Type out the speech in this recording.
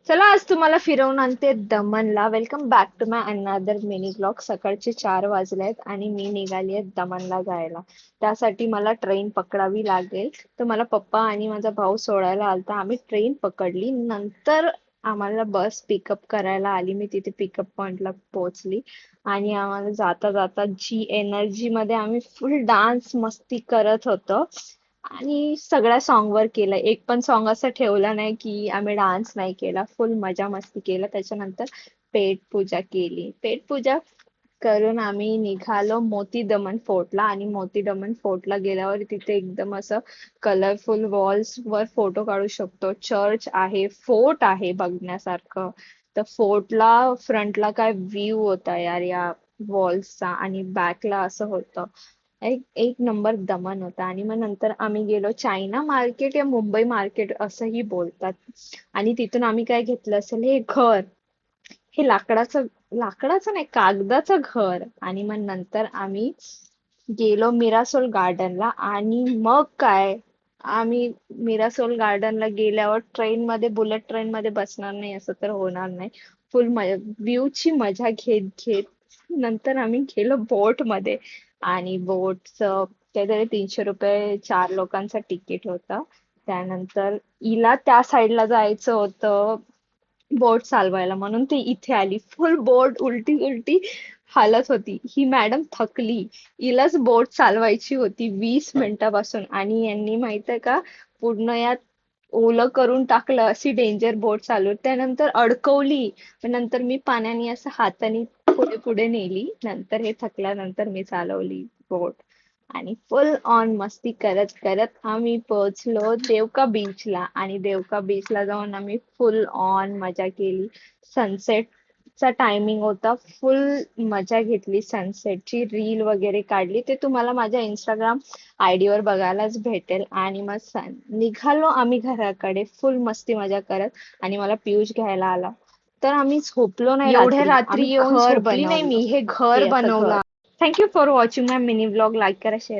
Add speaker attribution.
Speaker 1: चला आज तुम्हाला फिरवून आणते दमनला. Welcome back to my another mini blog. सकाळचे 4 वाजलेत आणि मी निघाली आहे दमनला जायला. त्यासाठी मला ट्रेन पकडावी लागेल. तर मला पप्पा आणि माझा भाऊ सोडायला आलता. आम्ही ट्रेन पकडली. नंतर आम्हाला बस पिकअप करायला आली. मी तिथे पिकअप पॉइंटला पोहोचली आणि आम्हाला जाता जाता जी एनर्जी मध्ये आम्ही फुल डान्स मस्ती करत होतो आणि सगळ्या सॉन्ग वर केलं. एक पण सॉन्ग असं ठेवलं नाही की आम्ही डान्स नाही केला. फुल मजा मस्ती केलं. त्याच्यानंतर पेट पूजा केली. पेट पूजा करून आम्ही निघालो मोती दमन फोर्टला. आणि मोती दमन फोर्टला गेल्यावर तिथे एकदम असं कलरफुल वॉल्स वर फोटो काढू शकतो. चर्च आहे, फोर्ट आहे बघण्यासारखं. तर फोर्टला फ्रंटला काय व्ह्यू होता यार या वॉल्सचा, आणि बॅकला असं होतं. एक एक नंबर दमन होता. आणि मग नंतर आम्ही गेलो चायना मार्केट या मुंबई मार्केट असंही बोलतात. आणि तिथून आम्ही काय घेतलं असेल, हे घर, हे लाकडाचं नाही, कागदाचं घर. आणि मग नंतर आम्ही गेलो मिरासोल गार्डनला. आणि मग काय, आम्ही मिरासोल गार्डनला गेल्यावर ट्रेन मध्ये, बुलेट ट्रेन मध्ये बसणार नाही असं तर होणार नाही. फुल व्ह्यूची मजा घेत घेत नंतर आम्ही गेलो बोट मध्ये. आणि बोटचं काहीतरी 300 रुपये 4 लोकांचं तिकीट होतं. त्यानंतर हिला त्या साईडला जायचं होतं बोट चालवायला, म्हणून ती इथे आली. फुल बोट उलटी उलटी हालत होती. ही मॅडम थकली. हिलाच बोट चालवायची होती 20 मिनिटापासून. आणि यांनी माहित आहे का, पूर्ण यात ओलं करून टाकलं. अशी डेंजर बोट चालू. त्यानंतर अडकवली. पण नंतर मी पाण्याने असं हाताने पुढे पुढे नेली. नंतर हे थकल्यानंतर मी चालवली बोट. आणि फुल ऑन मस्ती करत करत आम्ही पोहोचलो देवका बीचला. आणि देवका बीचला जाऊन आम्ही फुल ऑन मजा केली. सनसेटचा टायमिंग होता. फुल मजा घेतली. सनसेटची रील वगैरे काढली. ते तुम्हाला माझ्या इंस्टाग्राम आयडी वर बघायलाच भेटेल. आणि मग निघालो आम्ही घराकडे फुल मस्ती मजा करत. आणि मला पियुष घ्यायला आला. तर आम्ही झोपलो नाही
Speaker 2: एवढ्या
Speaker 1: रात्री.
Speaker 2: रात्री
Speaker 1: आम्ही
Speaker 2: येऊन
Speaker 1: घर
Speaker 2: झोपली नाही
Speaker 1: बनवलं.
Speaker 2: मी, हे घर
Speaker 1: हे असं घर.
Speaker 2: बनवलं.
Speaker 1: Thank you for watching my mini blog. Like करा, शेअर